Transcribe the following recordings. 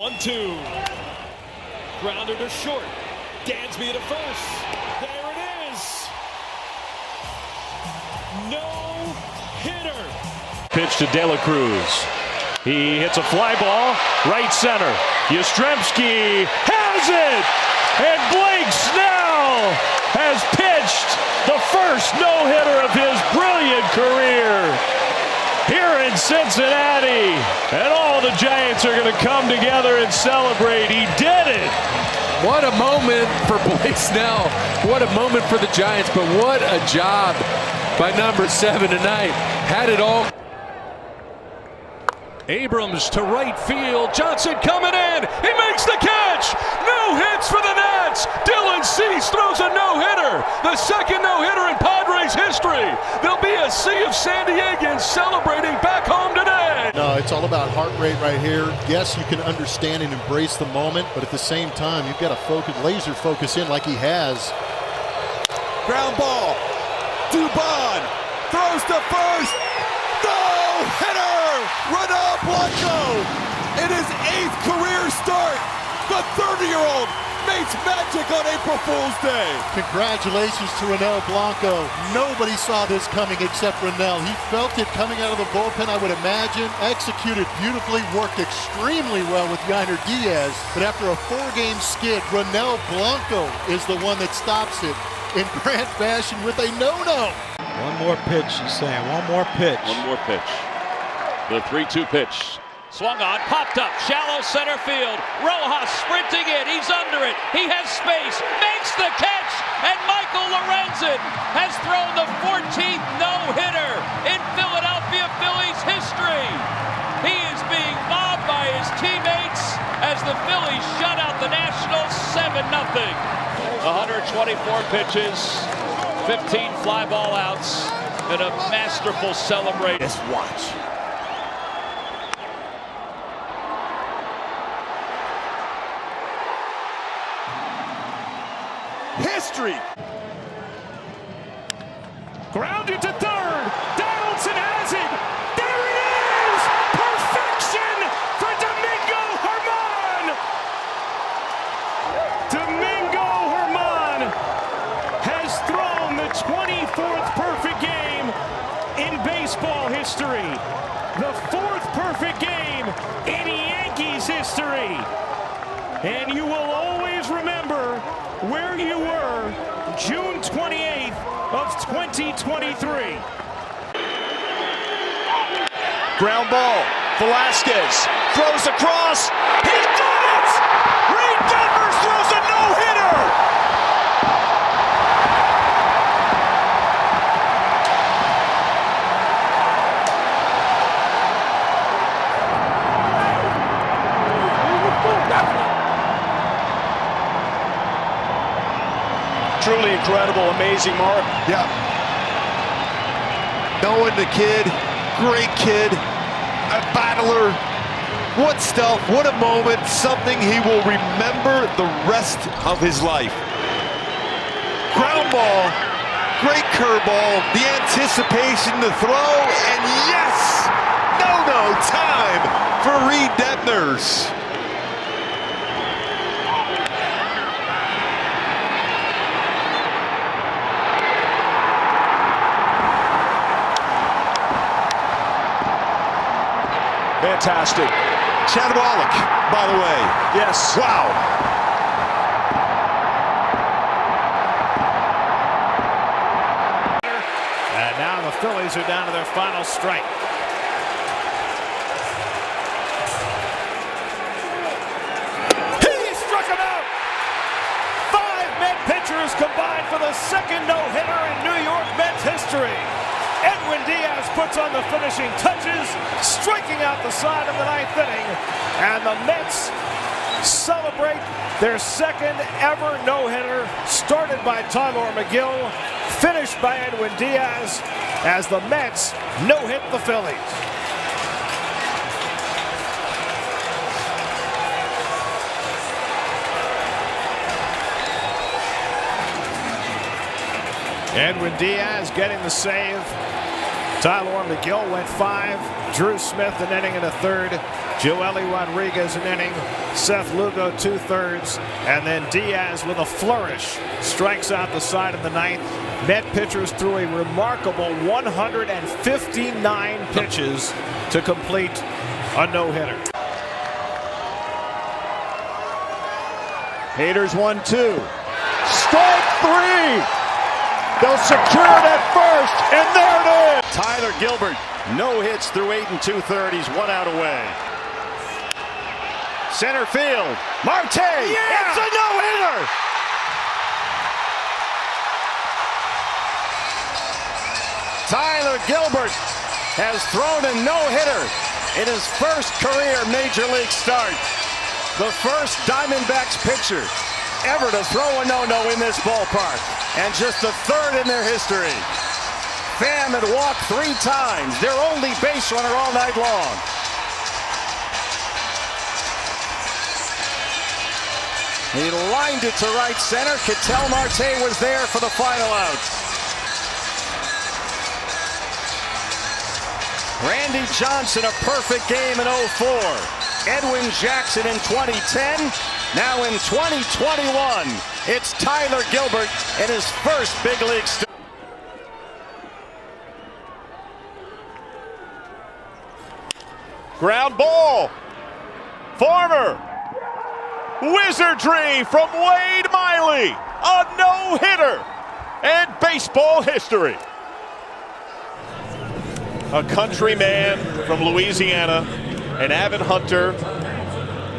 1-2. Grounder to short. Dansby to first. There it is. No hitter. Pitch to De La Cruz. He hits a fly ball, right center. Yastrzemski has it! And Blake Snell has pitched the first no-hitter of his brilliant career here in Cincinnati. And all the Giants are going to come together and celebrate. He did it! What a moment for Blake Snell. What a moment for the Giants, but what a job by number 7 tonight. Had it all. Abrams to right field. Johnson coming in. He makes the catch. No hits for the Nats. Dylan Cease throws a no-hitter. The second no-hitter in Padres history. There'll be a sea of San Diegans celebrating back home today. No, it's all about heart rate right here. Yes, you can understand and embrace the moment, but at the same time, you've got to focus, laser focus in like he has. Ground ball. Dubon throws to first. No-hitter! Ronel Blanco in his 8th career start. The 30-year-old makes magic on April Fool's Day. Congratulations to Ronel Blanco. Nobody saw this coming except Ronel. He felt it coming out of the bullpen, I would imagine. Executed beautifully, worked extremely well with Yainer Diaz. But after a 4-game skid, Ronel Blanco is the one that stops it in grand fashion with a no-no. One more pitch, he's saying. One more pitch. One more pitch. The 3-2 pitch. Swung on, popped up, shallow center field. Rojas sprinting in, he's under it. He has space, makes the catch, and Michael Lorenzen has thrown the 14th no-hitter in Philadelphia Phillies history. He is being mobbed by his teammates as the Phillies shut out the Nationals 7-0. 124 pitches, 15 fly ball outs, and a masterful celebration. Let's watch. History. Grounded to third. Donaldson has it. There it is. Perfection for Domingo Germán. Domingo Germán has thrown the 24th perfect game in baseball history. The 4th perfect game in Yankees history. And you will always remember where you were June 28th of 2023. Ground ball. Velasquez throws across. He's done it! Reed Detmers throws a no-hitter! Truly incredible, amazing, Mark. Yeah. Knowing the kid, great kid, a battler. What stuff, what a moment, something he will remember the rest of his life. Ground ball, great curveball, the anticipation, the throw, and yes! No time for Reed Detmers. Fantastic. Shadowalek, by the way. Yes. Wow. And now the Phillies are down to their final strike. He struck him out. 5 Met pitchers combined for the second no-hitter in New York Mets history. Edwin Diaz puts on the finishing touches, striking out the side of the 9th inning, and the Mets celebrate their second ever no-hitter, started by Tylor Megill, finished by Edwin Diaz, as the Mets no-hit the Phillies. Edwin Diaz getting the save. Tyler McGill went 5. Drew Smith an inning and a third. Joely Rodriguez an inning. Seth Lugo 2/3. And then Diaz with a flourish strikes out the side of the ninth. Met pitchers threw a remarkable 159 pitches to complete a no-hitter. Haters 1-2. Strike 3. They'll secure it at first, and there it is. Tyler Gilbert, no hits through 8 2/3. He's 1 out away. Center field, Marte. Yeah! It's a no-hitter. Tyler Gilbert has thrown a no-hitter in his first career Major League start. The first Diamondbacks pitcher ever to throw a no-no in this ballpark, and just the third in their history. Pham had walked 3 times, their only base runner all night long. He lined it to right center. Ketel Marte was there for the final out. Randy Johnson, a perfect game in 04. Edwin Jackson in 2010. Now in 2021, it's Tyler Gilbert in his first big league start. Ground ball. Farmer. Wizardry from Wade Miley. A no-hitter. And baseball history. A countryman from Louisiana, an avid hunter,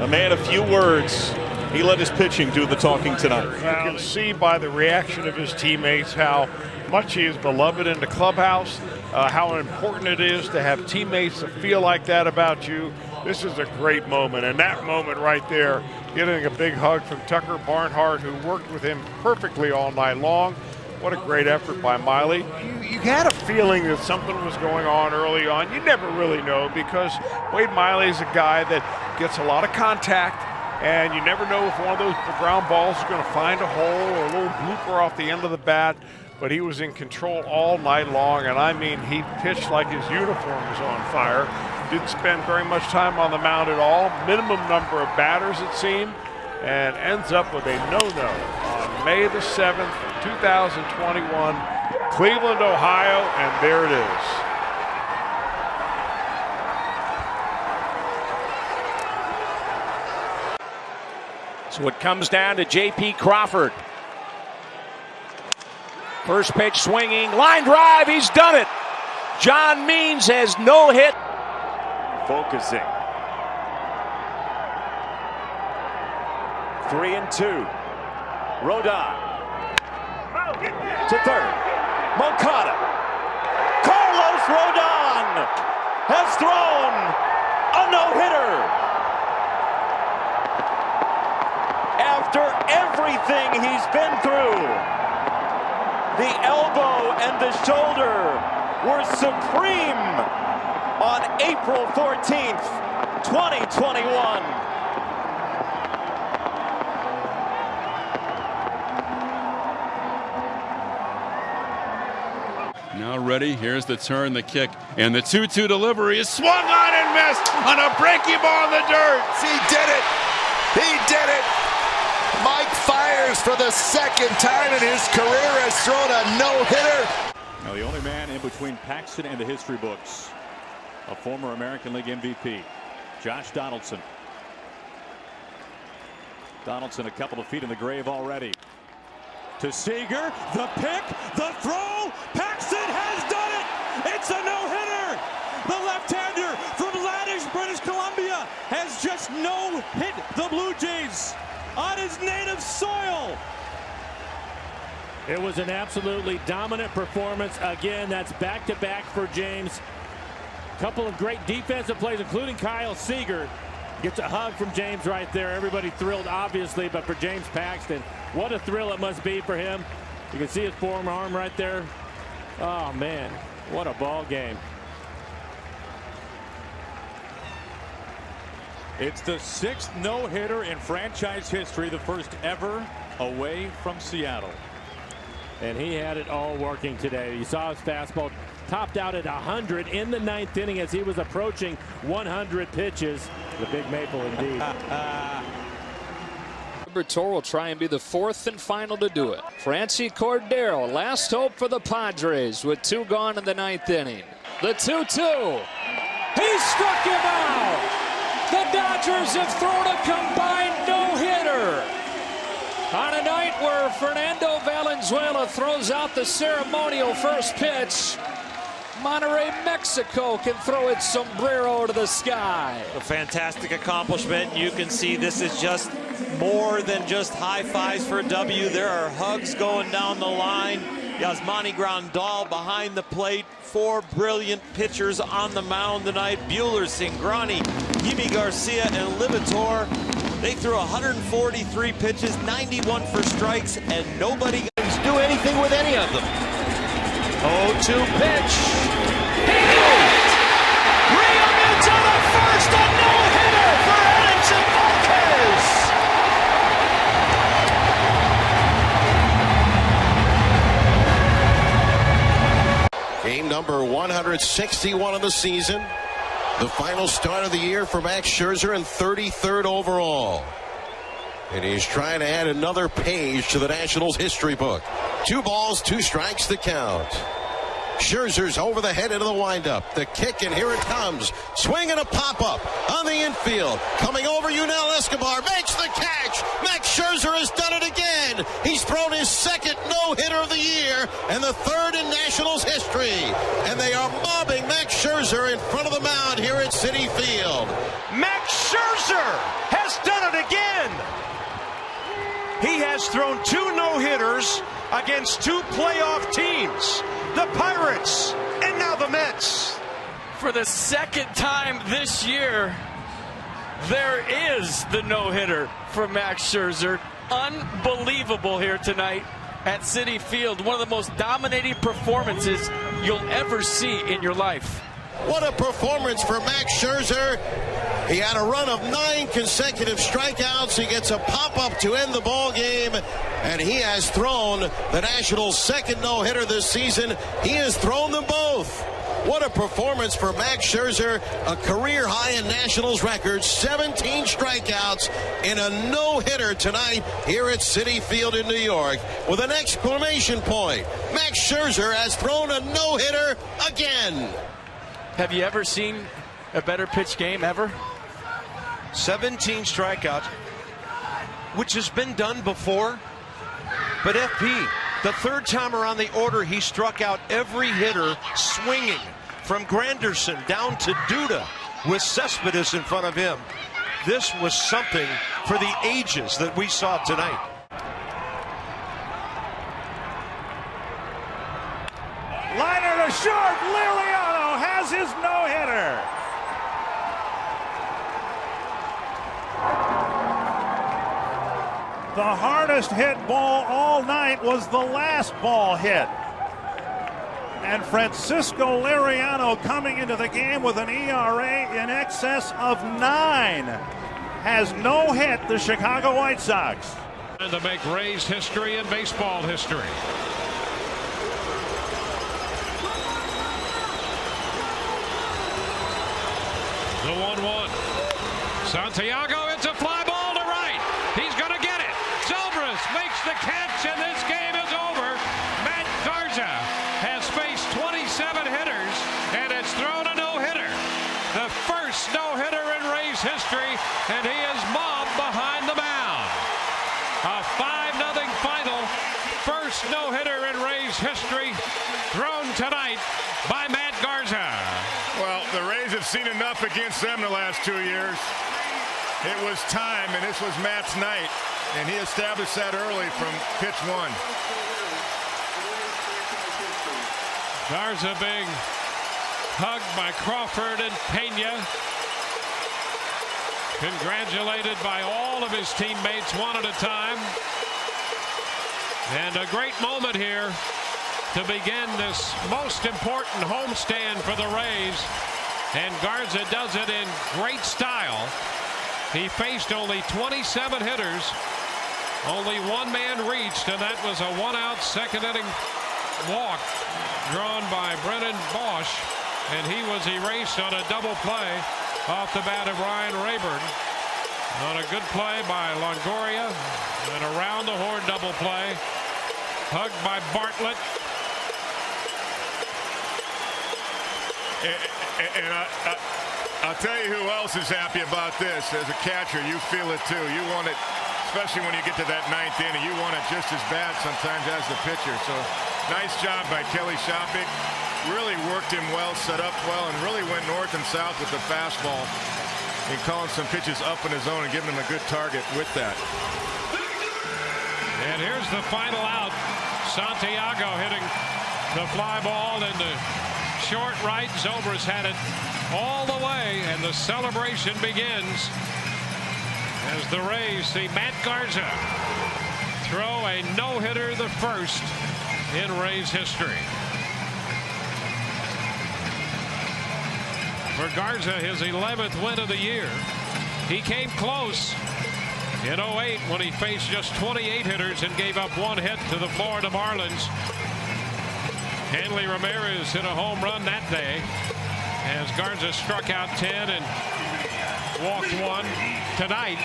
a man of few words. He let his pitching do the talking tonight. You can see by the reaction of his teammates how much he is beloved in the clubhouse, how important it is to have teammates that feel like that about you. This is a great moment, and that moment right there, getting a big hug from Tucker Barnhart, who worked with him perfectly all night long. What a great effort by Miley. You had a feeling that something was going on early on. You never really know, because Wade Miley is a guy that gets a lot of contact, and you never know if one of those ground balls is going to find a hole or a little blooper off the end of the bat. But he was in control all night long, and I mean, he pitched like his uniform was on fire. Didn't spend very much time on the mound at all. Minimum number of batters, it seemed, and ends up with a no-no on May the 7th, 2021, Cleveland, Ohio, and there it is. So it comes down to J.P. Crawford. First pitch swinging, line drive, he's done it. John Means has no hit. Focusing. 3-2. Rodon to third. Moncada. Carlos Rodon has thrown a no-hitter. After everything he's been through, the elbow and the shoulder were supreme on April 14th, 2021. Now ready, here's the turn, the kick, and the 2-2 delivery is swung on and missed on a breaking ball in the dirt. He did it. He did it. Mike Fiers, for the second time in his career, has thrown a no-hitter. Now the only man in between Paxton and the history books, a former American League MVP, Josh Donaldson. Donaldson a couple of feet in the grave already. To Seager, the pick, the throw, Paxton has done it! It's a no-hitter! The left-hander from Laddish, British Columbia has just no-hit the Blue Jays on his native soil. It was an absolutely dominant performance. Again, that's back-to-back for James. Couple of great defensive plays, including Kyle Seager. Gets a hug from James right there. Everybody thrilled, obviously, but for James Paxton, what a thrill it must be for him. You can see his forearm right there. Oh, man, what a ball game. It's the 6th no-hitter in franchise history, the first ever away from Seattle. And he had it all working today. You saw his fastball topped out at 100 in the 9th inning as he was approaching 100 pitches. The Big Maple indeed. Bertor will try and be the 4th and final to do it. Francie Cordero, last hope for the Padres with 2 gone in the 9th inning. The 2-2. He struck him out. The Dodgers have thrown a combined no-hitter on a night where Fernando Valenzuela throws out the ceremonial first pitch. Monterrey, Mexico can throw its sombrero to the sky. A fantastic accomplishment. You can see this is just more than just high fives for a W. There are hugs going down the line. Yasmani Grandal behind the plate. 4 brilliant pitchers on the mound tonight. Buehler, Cingrani, Yimi Garcia, and Libator. They threw 143 pitches, 91 for strikes, and nobody can do anything with any of them. 0-2 pitch. Graham into the first, a no-hitter for Edinson Volquez. Game number 161 of the season. The final start of the year for Max Scherzer and 33rd overall. And he's trying to add another page to the Nationals history book. 2 balls, 2 strikes the count. Scherzer's over the head into the windup. The kick, and here it comes. Swing and a pop-up on the infield. Coming over, Yunel Escobar makes the catch. Max Scherzer has done it again. He's thrown his 2nd no-hitter of the year and the 3rd in Nationals history. And they are mobbing Max Scherzer in front of the mound here at Citi Field. Max Scherzer has done it again. He has thrown 2 no-hitters against 2 playoff teams, the Pirates and now the Mets. For the 2nd time this year, there is the no-hitter for Max Scherzer. Unbelievable here tonight at Citi Field. One of the most dominating performances you'll ever see in your life. What a performance for Max Scherzer. He had a run of 9 consecutive strikeouts. He gets a pop-up to end the ball game, and he has thrown the Nationals' 2nd no-hitter this season. He has thrown them both. What a performance for Max Scherzer, a career high in Nationals records, 17 strikeouts in a no-hitter tonight here at Citi Field in New York. With an exclamation point, Max Scherzer has thrown a no-hitter again. Have you ever seen a better pitch game ever? 17 strikeouts, which has been done before. But FP, the 3rd time around the order, he struck out every hitter swinging, from Granderson down to Duda, with Cespedes in front of him. This was something for the ages that we saw tonight. Liner to short. Liriano has his no-hitter. The hardest hit ball all night was the last ball hit. And Francisco Liriano, coming into the game with an ERA in excess of 9, has no hit the Chicago White Sox. And to make Rays history and baseball history. The 1-1. Santiago, it's a fly ball to right. He's going to get it. Zobrist makes the catch, and this game is over. Matt Garza has faced 27 hitters, and has thrown a no-hitter. The first no-hitter in Rays history, and he is mobbed behind the mound. A 5-0 final. First no-hitter in Rays history, thrown tonight by Matt Garza. Well, the Rays have seen enough against them the last 2 years. It was time, and this was Matt's night, and he established that early from pitch 1. Garza being hugged by Crawford and Pena. Congratulated by all of his teammates one at a time. And a great moment here to begin this most important homestand for the Rays. And Garza does it in great style. He faced only 27 hitters. Only 1 man reached, and that was a 1-out 2nd inning walk drawn by Brennan Bosch, and he was erased on a double play off the bat of Ryan Rayburn. On a good play by Longoria, and around the horn double play. Hugged by Bartlett. And I'll tell you who else is happy about this. As a catcher, you feel it too. You want it, especially when you get to that 9th inning. You want it just as bad sometimes as the pitcher. So nice job by Kelly Shopik. Really worked him well, set up well, and really went north and south with the fastball and calling some pitches up in his zone and giving him a good target with that. And here's the final out. Santiago hitting the fly ball into short right. Zobrist had it all the way, and the celebration begins as the Rays see Matt Garza throw a no-hitter, the first in Rays history. For Garza, his 11th win of the year. He came close in 08 when he faced just 28 hitters and gave up 1 hit to the Florida Marlins. Hanley Ramirez hit a home run that day as Garza struck out 10 and walked 1. Tonight,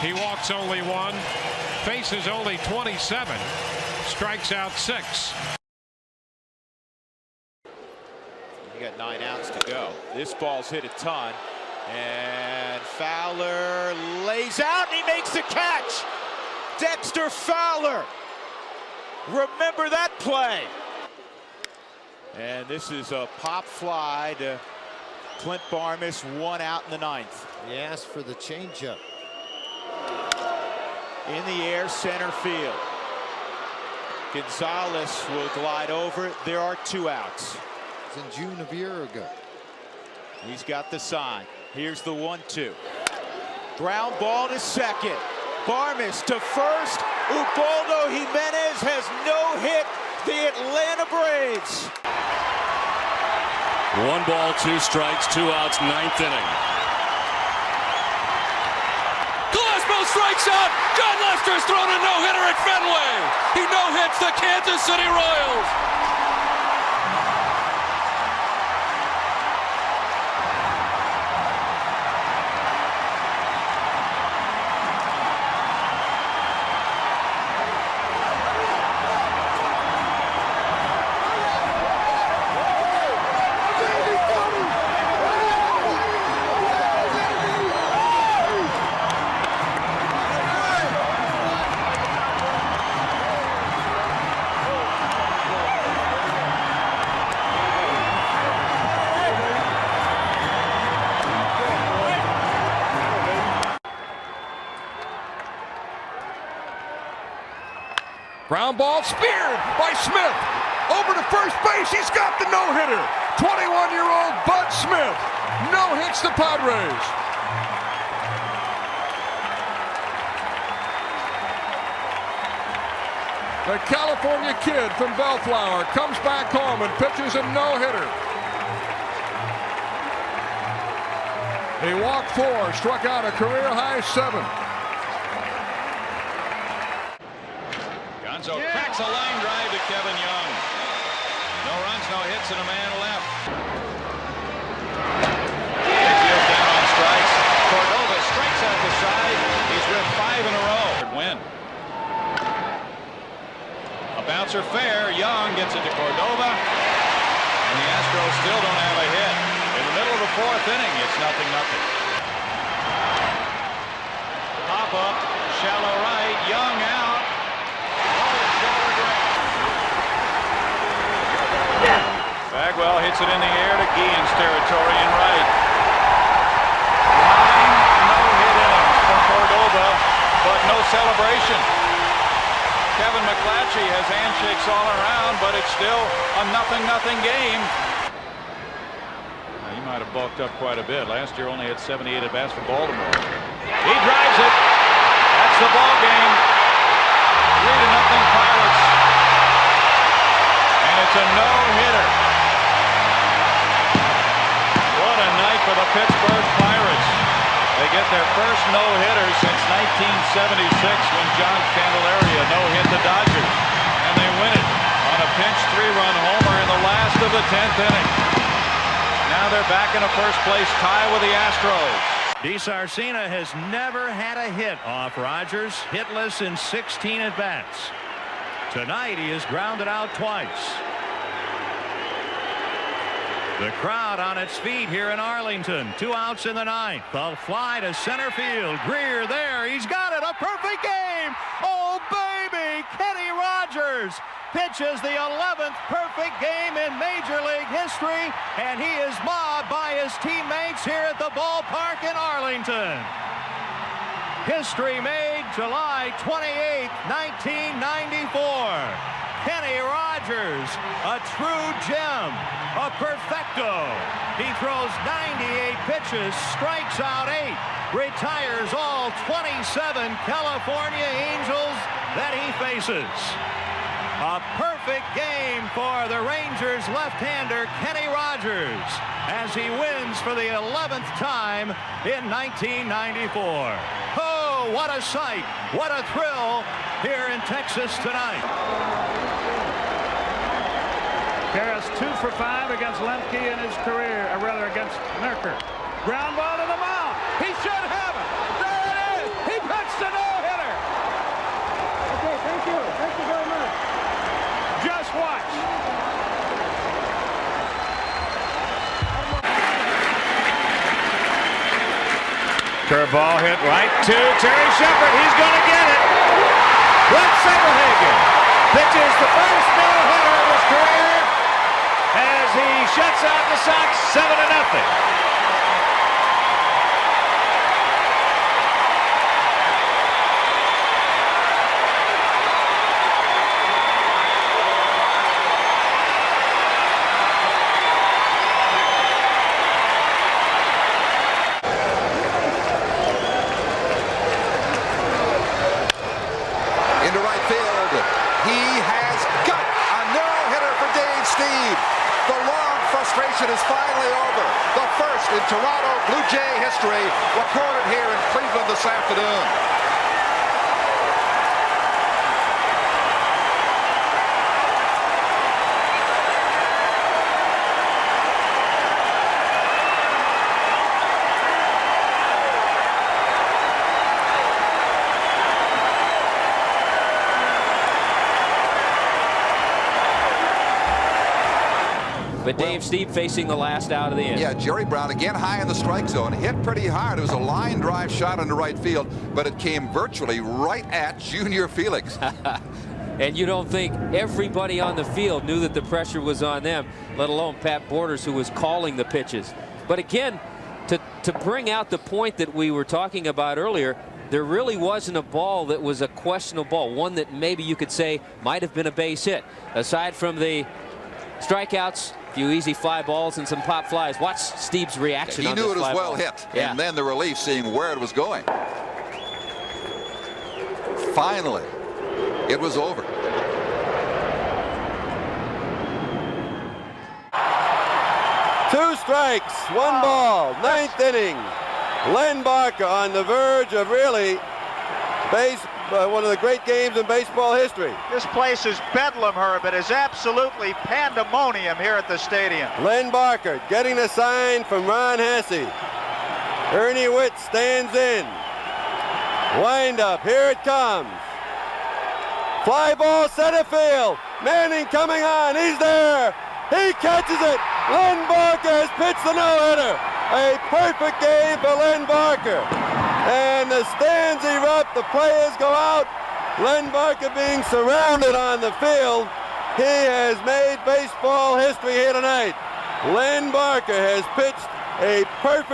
he walks only 1, faces only 27, strikes out 6. You got 9 outs to go. This ball's hit a ton. And Fowler lays out and he makes the catch. Dexter Fowler. Remember that play. And this is a pop fly to Clint Barmes, 1 out in the 9th. He asked for the changeup. In the air, center field. Gonzalez will glide over it. There are 2 outs. It's in June of a year ago. He's got the sign. Here's the 1-2. Ground ball to second. Barmes to first. Ubaldo Jimenez has no hit the Atlanta Braves. 1 ball, 2 strikes, 2 outs, 9th inning. Glasgow strikes out. John Lester's thrown a no-hitter at Fenway. He no-hits the Kansas City Royals. Ground ball speared by Smith. Over to first base. He's got the no-hitter. 21-year-old Bud Smith no-hits the Padres. The California kid from Bellflower comes back home and pitches a no-hitter. He walked 4, struck out a career-high 7. Gonzo cracks a line drive to Kevin Young. No runs, no hits, and a man left. Mayfield down on strikes. Cordova strikes out the side. He's with 5 in a row. Win. A bouncer fair. Young gets it to Cordova. And the Astros still don't have a hit. In the middle of the 4th inning, it's 0-0. Pop up, shallow right, Young out. Bagwell hits it in the air to Guillen's territory in right. 9 no-hit innings for Cordova, but no celebration. Kevin McClatchy has handshakes all around, but it's still a 0-0 game. He might have bulked up quite a bit. Last year only had 78 at-bats for Baltimore. He drives it. That's the ball game. 3-0 Pirates. And it's a no-hitter. What a night for the Pittsburgh Pirates. They get their first no-hitter since 1976 when John Candelaria no-hit the Dodgers. And they win it on a a pinch 3-run homer in the last of the 10th inning. Now they're back in a first-place tie with the Astros. DeSarcina has never had a hit off Rogers, hitless in 16 at-bats. Tonight he has grounded out twice. The crowd on its feet here in Arlington. 2 outs in the ninth. The fly to center field. Greer there. He's got it. A perfect game. Oh, baby. Kenny Rogers pitches the 11th perfect game in Major League history, and he is mobbed by his teammates here at the ballpark in Arlington. History made July 28, 1994. Kenny Rogers, a true gem, a perfecto. He throws 98 pitches, strikes out 8, retires all 27 California Angels that he faces. A perfect game for the Rangers left-hander Kenny Rogers as he wins for the 11th time in 1994. Oh, what a sight, what a thrill here in Texas tonight. Karras 2 for 5 against Lemke in his career, or rather against Merker. Ground ball to the mound. He should have it. There it is. He pitched a no-hitter. Okay, thank you. Thank you very much. Just watch. Curveball hit right to Terry Shepard. He's going to get it. Brett Saberhagen pitches the first no-hitter of his career as he shuts out the Sox 7-0. Into right field. He has got a no-hitter for Dave Steve. The long frustration is finally over. The first in Toronto Blue Jay history recorded here in Cleveland this afternoon. But Dave Steve facing the last out of the inning. Yeah, Jerry Brown again high in the strike zone. Hit pretty hard. It was a line drive shot into right field, but it came virtually right at Junior Felix. And you don't think everybody on the field knew that the pressure was on them, let alone Pat Borders, who was calling the pitches. But again, to bring out the point that we were talking about earlier, there really wasn't a ball that was a questionable ball, one that maybe you could say might have been a base hit. Aside from the strikeouts, a few easy fly balls and some pop flies. Watch Steve's reaction. He knew it was well ball. hit, yeah. And then the relief seeing where it was going. Finally, it was over. Two strikes, one ball, ninth inning. Len Barker on the verge of really one of the great games in baseball history. This place is bedlam, Herb. It is absolutely pandemonium here at the stadium. Len Barker getting the sign from Ron Hasse. Ernie Witt stands in. Wind up, here it comes. Fly ball center field. Manning coming on, he's there. He catches it. Len Barker has pitched the no-hitter. A perfect game for Len Barker. And the stands erupt, the players go out. Len Barker being surrounded on the field. He has made baseball history here tonight. Len Barker has pitched a perfect